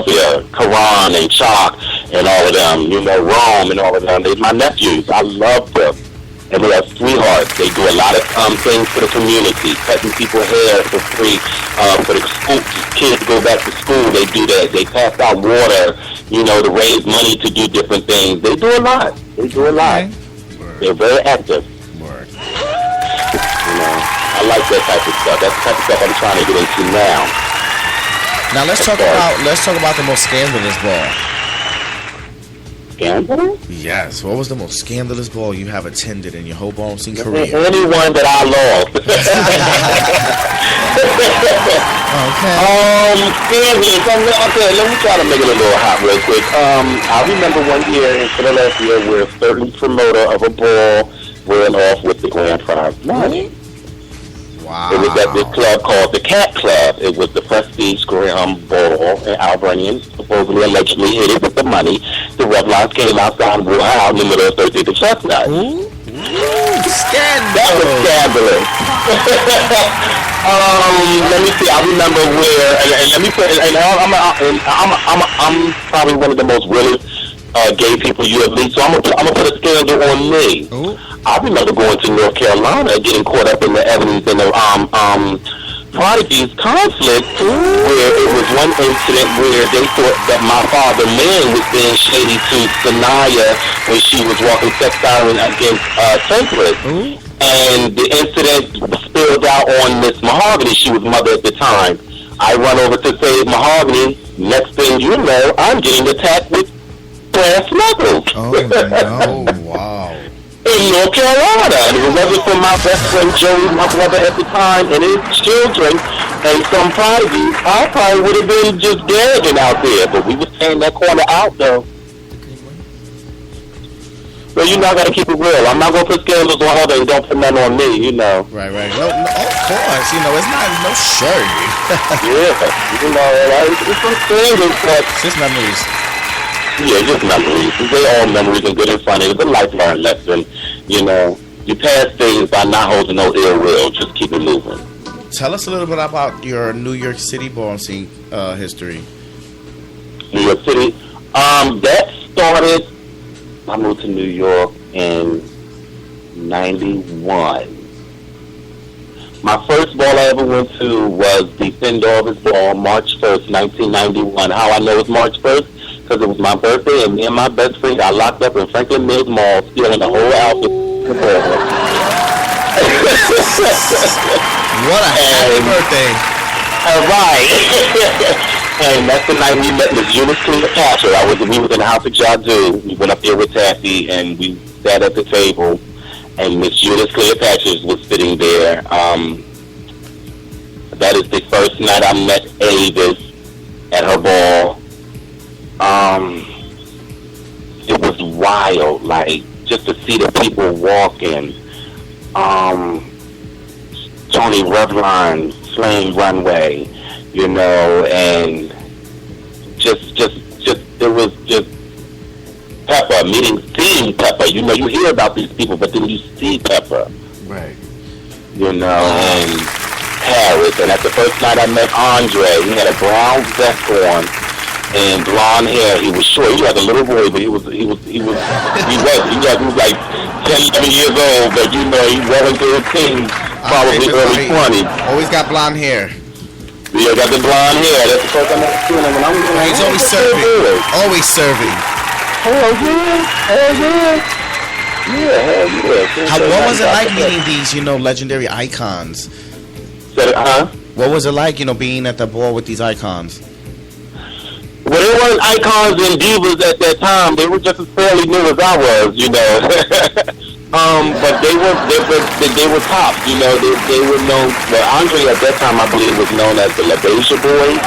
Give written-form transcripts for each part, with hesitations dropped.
Philadelphia, Karan and Chalk and all of them, you know, Rome and all of them. They're my nephews. I love them. And they are sweethearts. They do a lot of things for the community, cutting people's hair for free, for the school, kids to go back to school. They do that. They pass out water, you know, to raise money to do different things. They do a lot. They do a lot. They're very active. Word. You know, I like that type of stuff. That's the type of stuff I'm trying to get into now. Now let's talk about the most scandalous ball. Scandalous? Yes. What was the most scandalous ball you have attended in your whole ball scene career? Anyone that I lost. Okay. Scandalous. Okay, let me try to make it a little hot real quick. I remember one year in Philadelphia where a certain promoter of a ball went off with the grand prize money. Wow. It was at this club called the Cat Club. It was the Prestige Grand Ball, and Albernian supposedly allegedly hit it with the money. The Revlons came outside and blew out in the middle of 13th and Chestnut. Scandalous. That was scandalous. Let me see. I remember where, and let me put, and I'm probably one of the most realest gay people you have met. So I'm gonna put a scandal on me. Ooh. I remember going to North Carolina, getting caught up in the evidence in the Prodigy's conflict, where it was one incident where they thought that my father, Lynn, was being shady to Sanaya when she was walking sex siren against Temperance. And the incident spilled out on Miss Mahogany. She was mother at the time. I run over to save Mahogany. Next thing you know, I'm getting attacked with brass knuckles. Oh, no. Wow. In North Carolina. And it wasn't for my best friend Joey, my brother at the time, and his children, and some prodigies. I probably would have been just gagging out there, but we was tearing that corner out, though. So, you know, I got to keep it real. I'm not going to put scandals on others and don't put none on me, you know. Right. No, of course. You know, it's not no shirty. Yeah. You know, it's some scandals, but It's just memories. yeah, just memories. They're all memories and good and funny. It's a life learned lesson. You know, you pass things by not holding no ill will. Just keep it moving. Tell us a little bit about your New York City ball scene history. New York City. That started, I moved to New York in 91. My first ball I ever went to was the Fendorvis Ball, March 1st, 1991. How I know it's March 1st? Because it was my birthday, and me and my best friend got locked up in Franklin Mills Mall, stealing the whole outfit. What a happy birthday. All right. And that's the night we met Miss Eunice Cleopatra. We was in the house of Jadu. We went up there with Taffy, and we sat at the table, and Miss Eunice Cleopatra was sitting there. That is the first night I met Avis at her ball. It was wild, like, just to see the people walking. Tony Revlon, Flame Runway, you know, and just there was just Pepper, seeing Pepper. You know, you hear about these people, but then you see Pepper. Right. You know, and Harris. And that's the first night I met Andre. He had a brown vest on and blonde hair. He was short. He was like a little boy, but he was like 10, 11 years old, but you know, he well into his teens, probably early 20s. Always got blonde hair. Yeah, got the blonde hair. That's the first time I seen him. And He's always serving. Always serving. Hell yeah. What was it like meeting these, you know, legendary icons? What was it like, you know, being at the ball with these icons? Well, they weren't icons and divas at that time. They were just as fairly new as I was, you know. But they were top, you know. They were known. Well, Andre at that time, I believe, was known as the LaBeija Boys,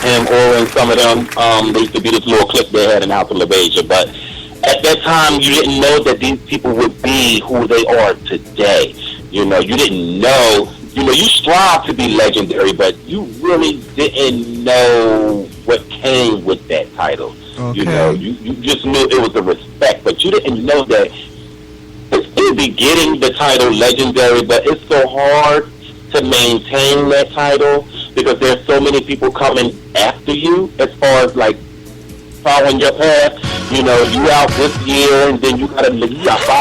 and or in some of them, there used to be this little clip they had in House of LaBeija. But at that time, you didn't know that these people would be who they are today. You know, you didn't know. You know, you strive to be legendary, but you really didn't know what came with that title. Okay. You know, you just knew it was the respect, but you didn't know that it would be getting the title legendary, but it's so hard to maintain that title because there's so many people coming after you as far as like following your path. You know, you out this year, and then you got 5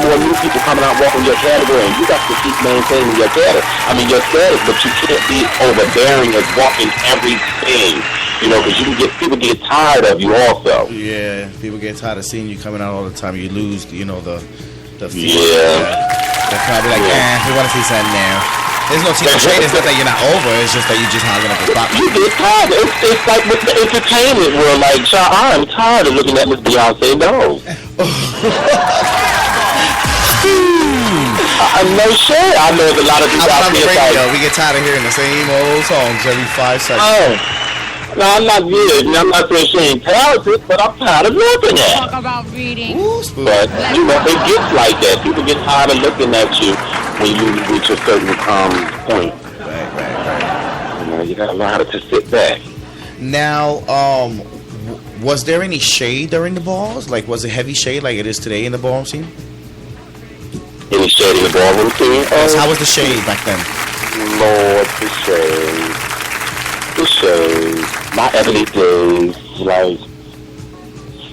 more new people coming out walking your category, and you got to keep maintaining your status. Your status, but you can't be overbearing as walking everything. You know, because people get tired of you also. Yeah, people get tired of seeing you coming out all the time. You lose, the feel. Yeah. They're probably like, we want to see something now. There's no team trade. It's not that you're not over. It's just that you're just hogging up the spot. You get tired. It's like with the entertainment world. Like, I'm tired of looking at Miss Beyonce. No. No shit. I know there's a lot of people out there. We get tired of hearing the same old songs every 5 seconds. Oh. No, I'm not good. I'm not saying she ain't talented, but I'm tired of looking at her. Talk about reading. But, it gets like that. People get tired of looking at you when you reach a certain point. Right. You gotta learn how to just sit back. Now, was there any shade during the balls? Like, was it heavy shade like it is today in the ballroom scene? Any shade in the ballroom scene? Yes, how was the shade back then? Lord, the shade. My Ebony days, like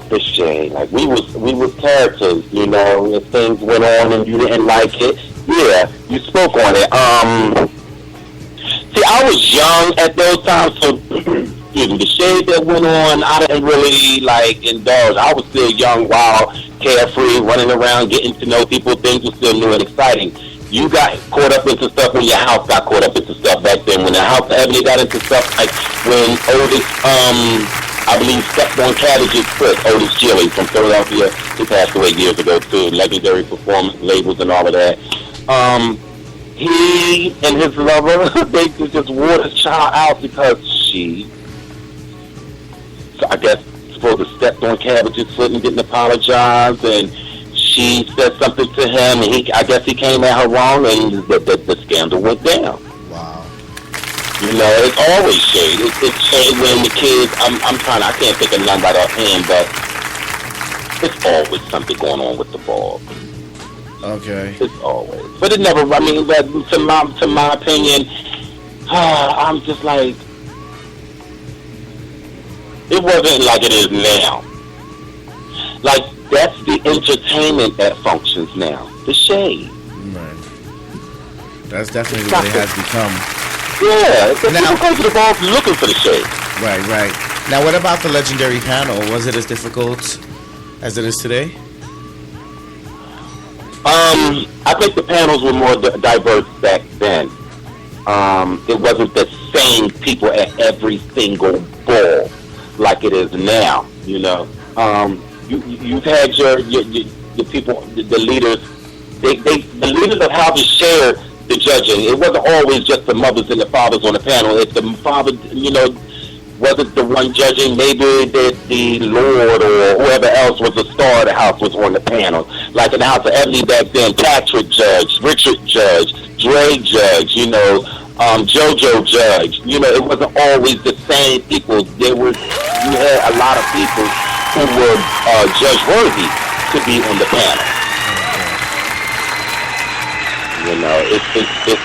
the shade. Like we was characters, if things went on and you didn't like it, yeah, you spoke on it. See, I was young at those times, so the shade that went on, I didn't really indulge. I was still young, wild, carefree, running around, getting to know people. Things were still new and exciting. You got caught up into stuff when your house got caught up into stuff back then. When the house of Ebony got into stuff, like when Otis, I believe, stepped on Cabbage's foot, Otis Chili from Philadelphia. He passed away years ago too. Legendary performance labels and all of that. He and his lover, they just wore this child out because she, I guess, supposed to stepped on Cabbage's foot and didn't apologize, and she said something to him, and I guess he came at her wrong, and the scandal went down. Wow. It's always shade. It's shade when the kids, I can't think of none right offhand, but it's always something going on with the ball. Okay. It's always. But it never, but to my opinion, I'm just like, it wasn't like it is now. Like, that's the entertainment that functions now. The shade. Right. That's definitely what it has become. Yeah. People go to the ball looking for the shade. Right. Now, what about the legendary panel? Was it as difficult as it is today? I think the panels were more diverse back then. It wasn't the same people at every single ball like it is now. You've had your people, the leaders. The leaders of how they shared the judging. It wasn't always just the mothers and the fathers on the panel. If the father, wasn't the one judging, maybe the Lord or whoever else was the star of the house was on the panel. Like in the House of Ebony back then, Patrick Judge, Richard Judge, Dre Judge, JoJo Judge. It wasn't always the same people. You had a lot of people who were judge worthy to be on the panel. It's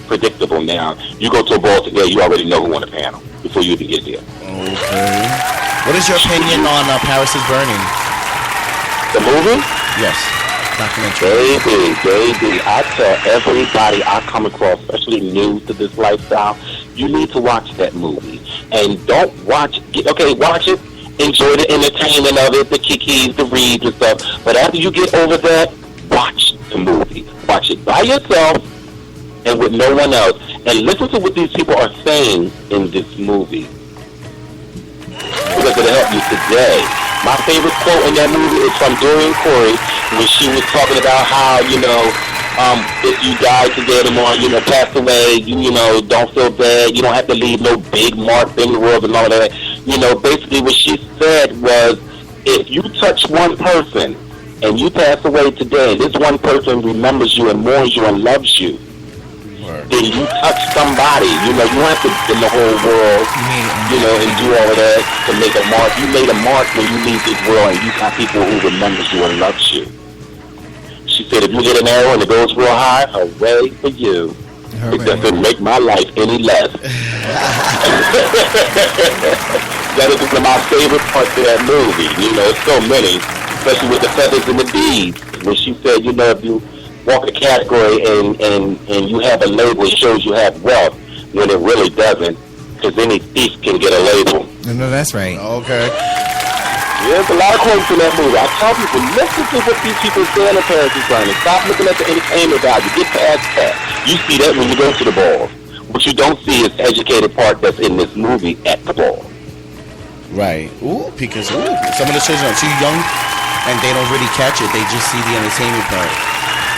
predictable now. You go to a ball today, you already know who on the panel before you even get there. Okay. What is your opinion on Paris is Burning? The movie? Yes. Documentary. Baby, I tell everybody I come across, especially new to this lifestyle, you need to watch that movie. And don't watch it. Enjoy the entertainment of it, the kikis, the reads and stuff. But after you get over that, watch the movie. Watch it by yourself and with no one else. And listen to what these people are saying in this movie. Because it'll help you today. My favorite quote in that movie is from Dorian Corey when she was talking about how, if you die today tomorrow, pass away, don't feel bad. You don't have to leave no big mark in the world and all that. Basically what she said was, if you touch one person and you pass away today, and this one person remembers you and mourns you and loves you, then you touch somebody. You don't have to in the whole world, and do all of that to make a mark. You made a mark when you leave this world, and you got people who remembers you and loves you. She said, if you hit an arrow and it goes real high, hooray for you. It doesn't make my life any less. That is one of my favorite parts of that movie. You know, so many, especially with the feathers and the beads. When she said, you know, if you walk a category and you have a label, it shows you have wealth, when it really doesn't, because any thief can get a label. No, that's right. Okay. There's a lot of quotes in that movie. I tell people, listen to what these people say in the parents is running. Stop looking at the entertainment value. Get past that. You see that when you go to the balls. What you don't see is the educated part that's in this movie at the ball. Right. Ooh, because some of the children are too young and they don't really catch it. They just see the entertainment part.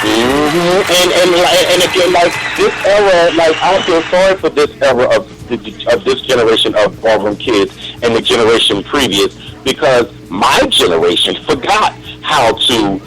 And again, like this era, like I feel sorry for this era of this generation of ballroom kids and the generation previous, because my generation forgot how to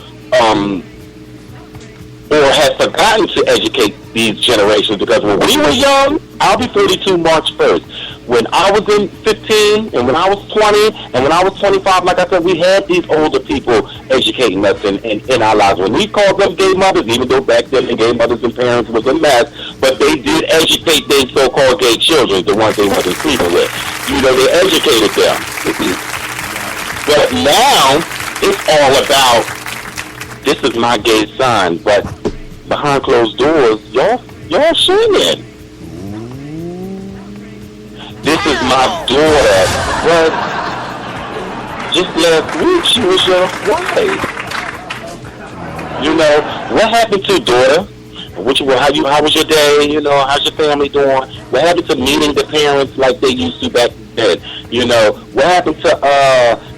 or has forgotten to educate these generations, because when we were young, I'll be 32 March 1st. When I was in 15, and when I was 20, and when I was 25, like I said, we had these older people educating us in our lives. When we called them gay mothers, even though back then the gay mothers and parents was a mess, but they did educate their so-called gay children, the ones they wasn't sleeping with. You know, they educated them. But now, it's all about, this is my gay son, but behind closed doors, y'all singing. This is my daughter, but just last week she was your wife. You know, what happened to daughter? How was your day? You know, how's your family doing? What happened to meeting the parents like they used to back then? You know, what happened to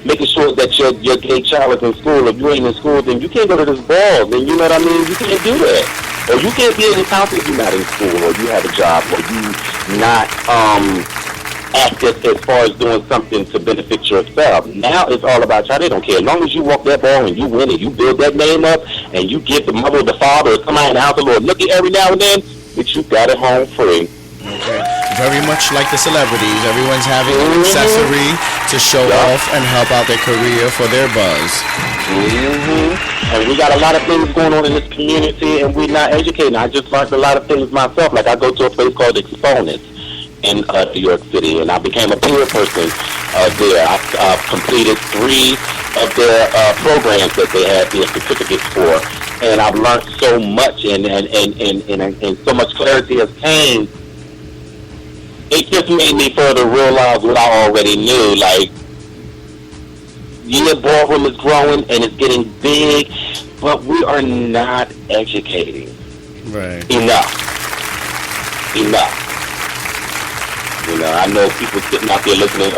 making sure that your gay child is in school? If you ain't in school, then you can't go to this ball. Then you know what I mean? You can't do that. Or you can't be in the house if you're not in school, or you have a job, or you not active as far as doing something to benefit yourself. Now it's all about y'all. They don't care. As long as you walk that ball and you win and you build that name up and you give the mother or the father or somebody in the house a little looky every now and then, but you got it home free. Okay. Very much like the celebrities. Everyone's having an accessory to show off and help out their career for their buzz. And we got a lot of things going on in this community, and we're not educating. I just learned a lot of things myself. Like I go to a place called Exponents in New York City, and I became a peer person there. I completed 3 of their programs that they had their certificates for, and I've learned so much, and so much clarity has came. It just made me further realize what I already knew. Like, yeah, ballroom is growing and it's getting big, but we are not educating enough. You know, I know people sitting out there listening.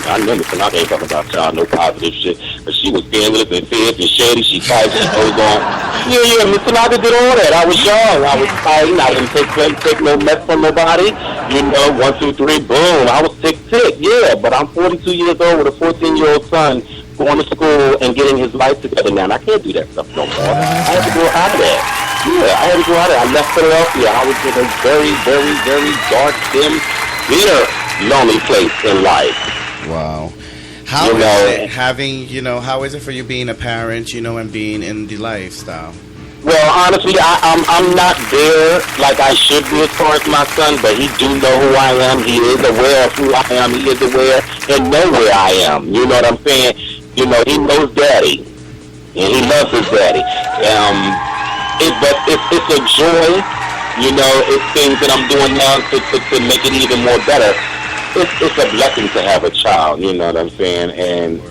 I know Miss Tanaka ain't talking about y'all, no positive shit. But she was scandalous and fierce and shady. She fights, she goes on. Yeah, Miss Tanaka did all that. I was young. I was fighting. I didn't take no mess from nobody. You know, 1, 2, 3, boom. I was sick. Yeah, but I'm 42 years old with a 14-year-old son going to school and getting his life together now. And I can't do that stuff no more. I had to go out of that. Yeah, I had to go out of that. I left Philadelphia. I was in a very, very, very dark, dim, bitter, lonely place in life. Wow. How is it having, how is it for you being a parent, and being in the lifestyle? Well, honestly, I'm not there like I should be as far as my son, but he do know who I am. He is aware of who I am. He is aware and know where I am. You know what I'm saying? He knows daddy, and he loves his daddy. But it's a joy. It's things that I'm doing now to make it even more better. It's a blessing to have a child, you know what I'm saying? And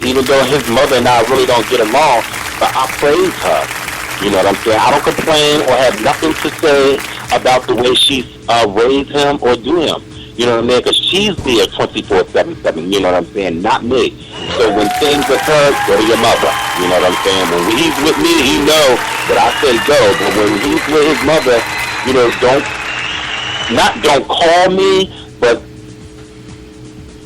even though his mother and I really don't get along, but I praise her. You know what I'm saying? I don't complain or have nothing to say about the way she's raised him or do him. You know what I mean? Because she's there 24/7, you know what I'm saying? Not me. So when things occur, go to your mother. You know what I'm saying? When he's with me, he knows that I say go. But when he's with his mother, don't call me, but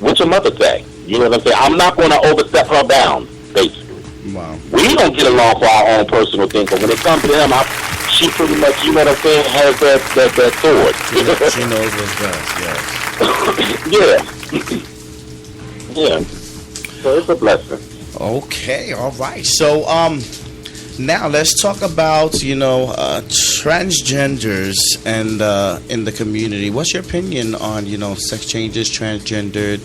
what your mother say? You know what I'm saying? I'm not going to overstep her bounds, basically. Wow. We don't get along for our own personal things, but when it comes to him, she pretty much, you know what I'm saying, has that sword. She knows what's best, yes. Yeah. So it's a blessing. Okay, all right. So, Now let's talk about transgenders and in the community. What's your opinion on sex changes, transgender,